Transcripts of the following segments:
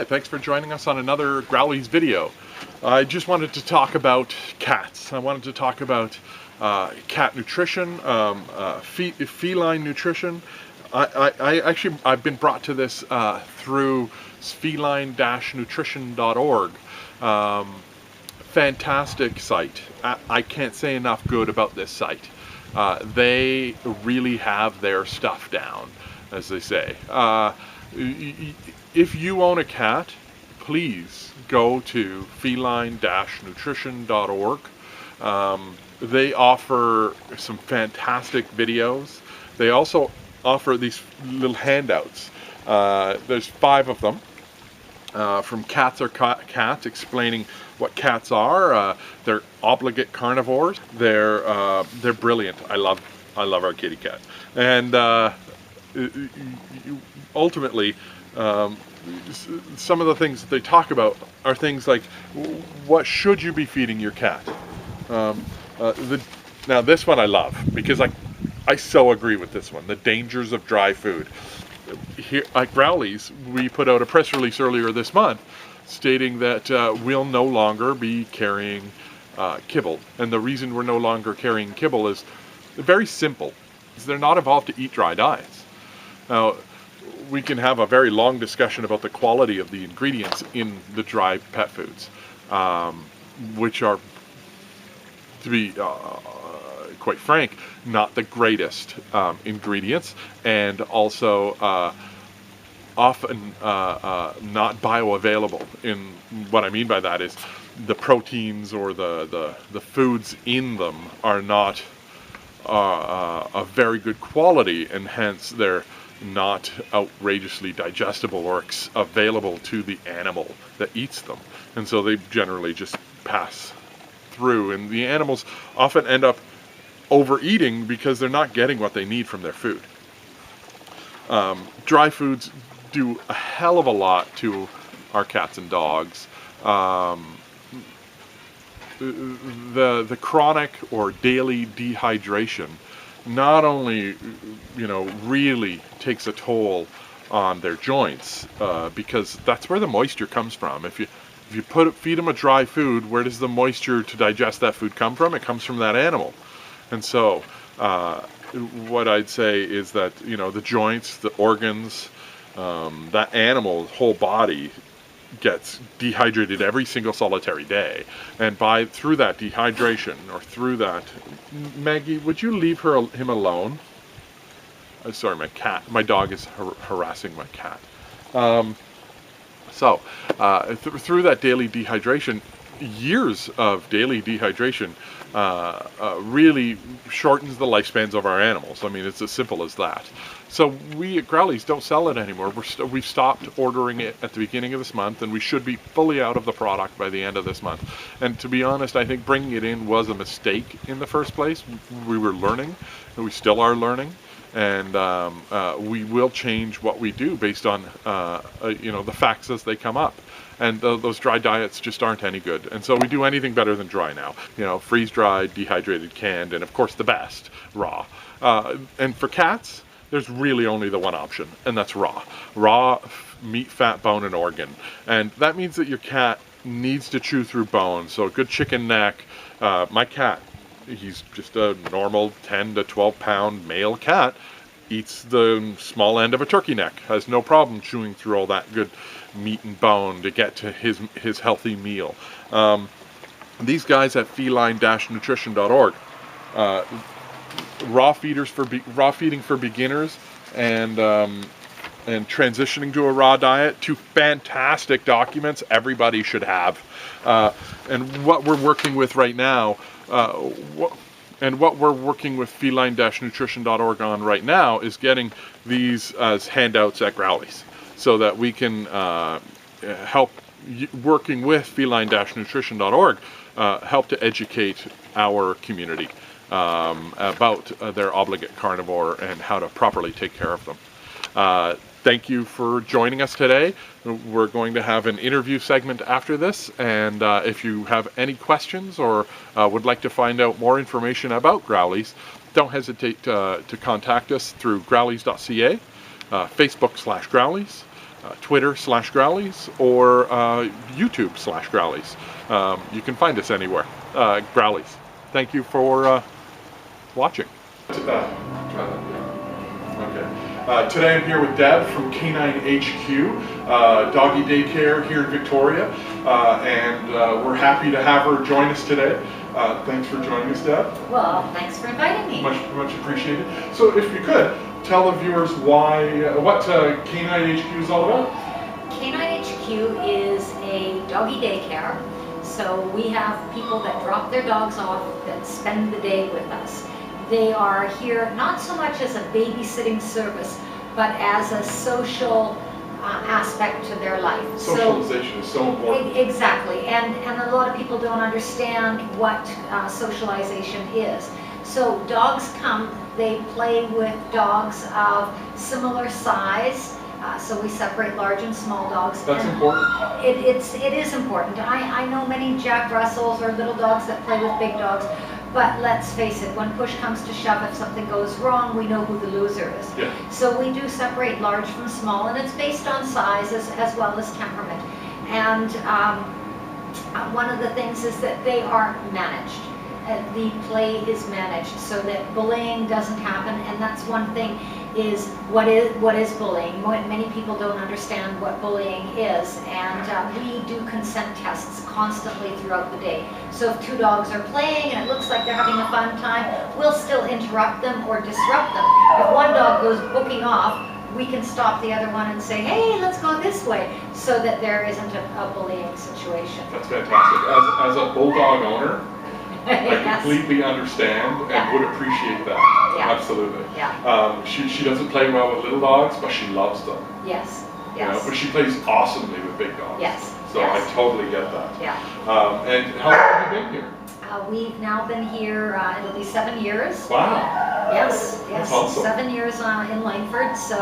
Hi, thanks for joining us on another Growlies video. I just wanted to talk about cats. I wanted to talk about cat nutrition, feline nutrition. I've been brought to this through feline-nutrition.org. Fantastic site. I can't say enough good about this site. They really have their stuff down, as they say. If you own a cat, please go to feline-nutrition.org. They offer some fantastic videos. They also offer these little handouts. There's 5 of them from Cats Are Cats, explaining what cats are. They're obligate carnivores. They're brilliant. I love our kitty cat. And ultimately, some of the things that they talk about are things like, what should you be feeding your cat? Now this one I love, because I so agree with this one, the dangers of dry food. Here at Growlies, we put out a press release earlier this month stating that we'll no longer be carrying kibble. And the reason we're no longer carrying kibble is very simple. They're not evolved to eat dry diets. Now, we can have a very long discussion about the quality of the ingredients in the dry pet foods, which are, to be quite frank, not the greatest ingredients, and also often not bioavailable. In what I mean by that is the proteins or the foods in them are not of very good quality, and hence they're not outrageously digestible or available to the animal that eats them, and so they generally just pass through, and the animals often end up overeating because they're not getting what they need from their food. Dry foods do a hell of a lot to our cats and dogs. The chronic or daily dehydration not only, really takes a toll on their joints, because that's where the moisture comes from. If you feed them a dry food, where does the moisture to digest that food come from? It comes from that animal. And so what I'd say is that, the joints, the organs, that animal's whole body gets dehydrated every single solitary day, and through that dehydration, or through that, Maggie, would you leave him alone? Sorry, my dog is harassing my cat. Through that daily dehydration, years of daily dehydration really shortens the lifespans of our animals. I mean, it's as simple as that. So we at Growlies don't sell it anymore. We've stopped ordering it at the beginning of this month, and we should be fully out of the product by the end of this month. And to be honest, I think bringing it in was a mistake in the first place. We were learning, and we still are learning. And we will change what we do based on the facts as they come up. And those dry diets just aren't any good. And so we do anything better than dry now. Freeze-dried, dehydrated, canned, and of course the best, raw. And for cats, there's really only the one option, and that's raw. Raw meat, fat, bone, and organ. And that means that your cat needs to chew through bone. So a good chicken neck. My cat, he's just a normal 10 to 12 pound male cat, eats the small end of a turkey neck, has no problem chewing through all that good meat and bone to get to his healthy meal. These guys at feline-nutrition.org, raw feeding for beginners, and transitioning to a raw diet, 2 fantastic documents everybody should have. And what we're working with right now, what we're working with feline-nutrition.org on right now is getting these as handouts at Growlies, so that we can help, working with feline-nutrition.org, help to educate our community about their obligate carnivore and how to properly take care of them. Thank you for joining us today. We're going to have an interview segment after this, and if you have any questions or would like to find out more information about Growlies, don't hesitate to contact us through growlies.ca, Facebook/Growlies, Twitter/Growlies or YouTube/Growlies. You can find us anywhere. Growlies. Thank you for watching. Today I'm here with Deb from K9HQ, doggy daycare here in Victoria, and we're happy to have her join us today. Thanks for joining us, Deb. Well, thanks for inviting me. Much appreciated. So if you could, tell the viewers what K9HQ is all about. K9HQ is a doggy daycare. So we have people that drop their dogs off that spend the day with us. They are here not so much as a babysitting service, but as a social aspect to their life. Socialization is so important. Exactly, and a lot of people don't understand what socialization is. So dogs come, they play with dogs of similar size. So we separate large and small dogs. That's important. It is important. I know many Jack Russells or little dogs that play with big dogs, but let's face it, when push comes to shove, if something goes wrong, we know who the loser is. Yeah. So we do separate large from small, and it's based on size as well as temperament. And one of the things is that they are managed. The play is managed so that bullying doesn't happen, and that's one thing is what is bullying. Many people don't understand what bullying is, and we do consent tests constantly throughout the day. So if two dogs are playing and it looks like they're having a fun time, we'll still interrupt them or disrupt them. If one dog goes booking off, we can stop the other one and say, hey, let's go this way, so that there isn't a bullying situation. That's fantastic. As a bulldog owner, I Yes. completely understand and Yeah. would appreciate that. Yeah. Absolutely. Yeah. She doesn't play well with little dogs, but she loves them. Yes. You know, Yes. but she plays awesomely with big dogs. Yes. So Yes. I totally get that. Yeah. And how long have you been here? We've now been here, it'll be 7 years. Wow. Yes, yes, That's awesome. 7 years in Langford, so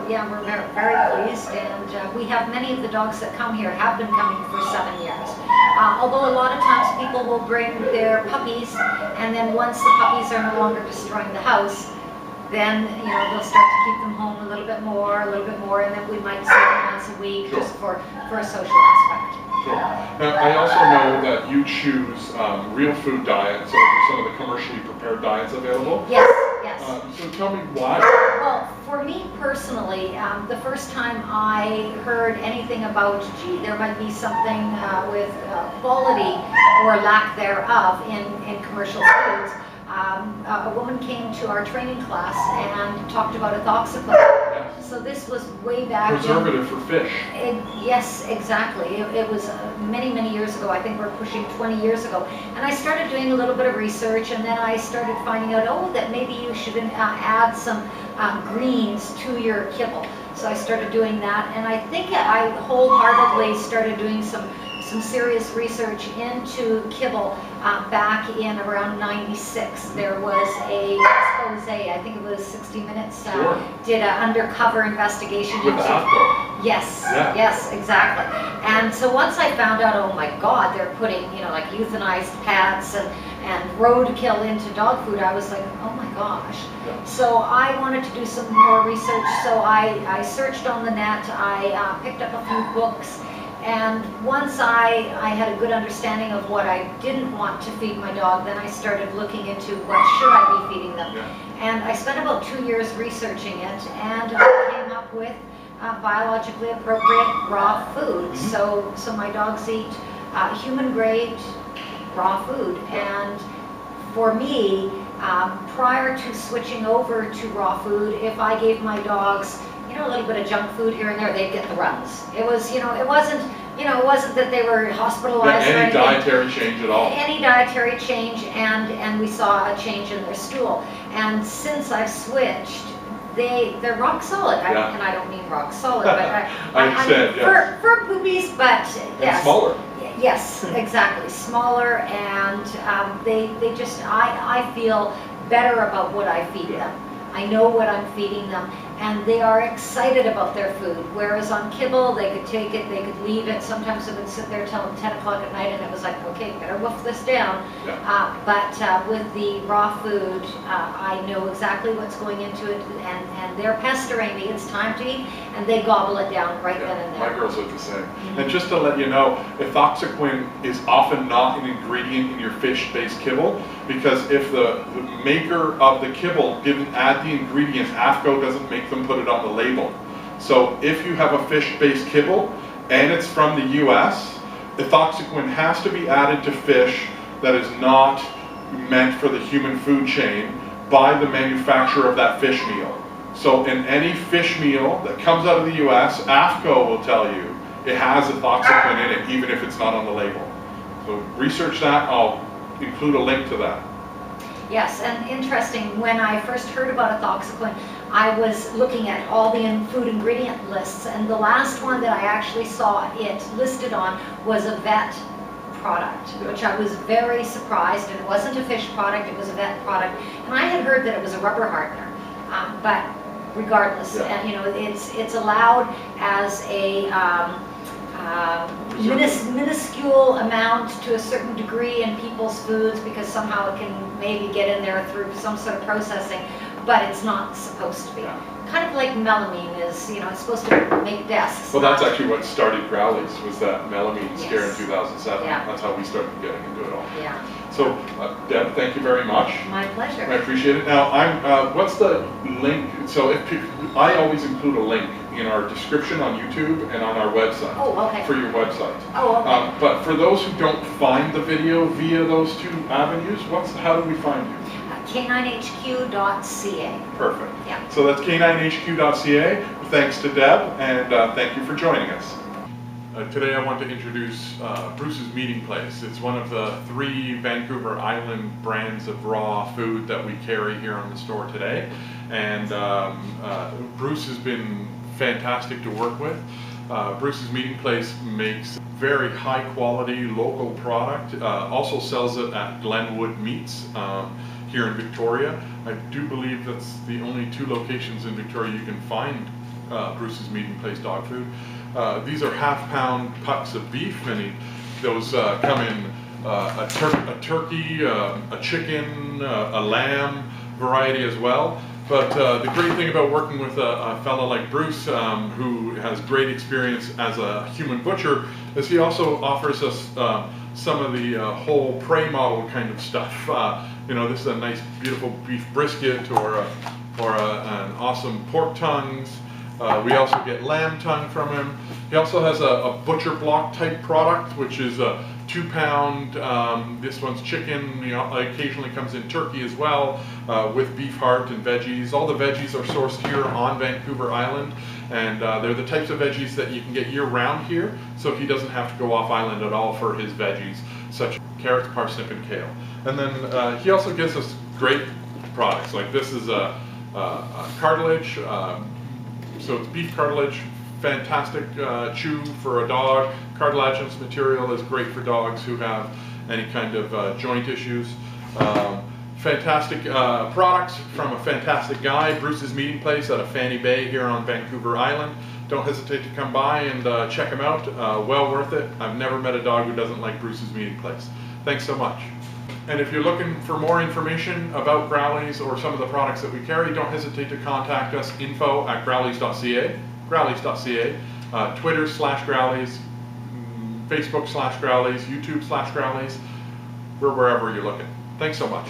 yeah, we're very pleased, and we have many of the dogs that come here have been coming for 7 years. Although a lot of times people will bring their puppies, and then once the puppies are no longer destroying the house, then they'll start to keep them home a little bit more, and then we might see them once a week. Sure. Just for a social aspect. Sure. Now, I also know that you choose real food diets over some of the commercially prepared diets available. Yes, yes. So tell me why. Well, for me personally, the first time I heard anything about, gee, there might be something with quality or lack thereof in commercial foods, a woman came to our training class and talked about ethoxyquin. Yes. So this was way back. Preservative for fish. Yes, exactly. It was many years ago. I think we're pushing 20 years ago. And I started doing a little bit of research, and then I started finding out, that maybe you should add some greens to your kibble. So I started doing that, and I think I wholeheartedly started doing some serious research into kibble back in around '96. There was a expose, I think it was 60 Minutes, Sure. did an undercover investigation With into AFCO. Yes, Yeah. yes, exactly. And so once I found out, oh my God, they're putting, like euthanized pets and roadkill into dog food, I was like, oh my gosh. Yeah. So I wanted to do some more research, so I searched on the net, I picked up a few books, and once I had a good understanding of what I didn't want to feed my dog, then I started looking into what should I be feeding them. Yeah. And I spent about 2 years researching it, and I came up with biologically appropriate raw food. Mm-hmm. So my dogs eat human grade raw food, and for me, prior to switching over to raw food, if I gave my dogs a little bit of junk food here and there, they'd get the runs. It was, it wasn't that they were hospitalized or Any anything. dietary change at all? Any dietary change, and we saw a change in their stool. And since I've switched, they're rock solid. Yeah. And I don't mean rock solid, but I understand, yes. for poopies, but And yes. smaller. Yes, exactly. Smaller, and they just, I feel better about what I feed them. I know what I'm feeding them, and they are excited about their food. Whereas on kibble, they could take it, they could leave it. Sometimes it would sit there till 10 o'clock at night, and it was like, okay, better wolf this down. Yeah. But with the raw food, I know exactly what's going into it, and they're pestering me. It's time to eat, and they gobble it down right then and there. My girls are the same. And just to let you know, ethoxyquin is often not an ingredient in your fish-based kibble, because if the maker of the kibble didn't add the ingredients, AFCO doesn't make them put it on the label. So if you have a fish-based kibble and it's from the US, ethoxyquin has to be added to fish that is not meant for the human food chain by the manufacturer of that fish meal. So in any fish meal that comes out of the US, AFCO will tell you it has ethoxyquin in it, even if it's not on the label. So research that. I'll include a link to that. Yes, and interesting, when I first heard about ethoxyquin, I was looking at all the food ingredient lists, and the last one that I actually saw it listed on was a vet product, which I was very surprised, and it wasn't a fish product, it was a vet product, and I had heard that it was a rubber hardener, but regardless, and you know, it's allowed as a minuscule amount to a certain degree in people's foods, because somehow it can maybe get in there through some sort of processing, but it's not supposed to be. Kind of like melamine is, you know, it's supposed to make desks. Well, that's actually what started Growlies, was that melamine scare in 2007. Yeah. That's how we started getting into it all. Yeah. So, Deb, thank you very much. My pleasure. I appreciate it. Now, what's the link? So, I always include a link in our description on YouTube and on our website. Oh, okay. For your website. Oh, okay. But for those who don't find the video via those two avenues, how do we find you? K9HQ.ca. Perfect. Yeah. So that's K9HQ.ca. Thanks to Deb, and thank you for joining us. Today I want to introduce Bruce's Meeting Place. It's one of the 3 Vancouver Island brands of raw food that we carry here on the store today. And Bruce has been fantastic to work with. Bruce's Meeting Place makes very high quality local product, also sells it at Glenwood Meats here in Victoria. I do believe that's the only 2 locations in Victoria you can find Bruce's Meeting Place dog food. These are half-pound pucks of beef, and those come in a turkey, a chicken, a lamb variety as well. But the great thing about working with a fellow like Bruce, who has great experience as a human butcher, is he also offers us some of the whole prey model kind of stuff. You know, this is a nice, beautiful beef brisket, or an awesome pork tongues. We also get lamb tongue from him. He also has a butcher block type product, which is a 2-pound. This one's chicken. You know, occasionally comes in turkey as well, with beef heart and veggies. All the veggies are sourced here on Vancouver Island, and they're the types of veggies that you can get year-round here, so he doesn't have to go off island at all for his veggies, such as carrots, parsnip, and kale. And then he also gives us great products, like this is a cartilage. So it's beef cartilage, fantastic chew for a dog. Cartilaginous material is great for dogs who have any kind of joint issues. Fantastic products from a fantastic guy, Bruce's Meeting Place out of Fanny Bay here on Vancouver Island. Don't hesitate to come by and check him out. Well worth it. I've never met a dog who doesn't like Bruce's Meeting Place. Thanks so much. And if you're looking for more information about Growlies or some of the products that we carry, don't hesitate to contact us, info@growlies.ca, growlies.ca, Twitter/Growlies, Facebook/Growlies, YouTube/Growlies. We're wherever you're looking. Thanks so much.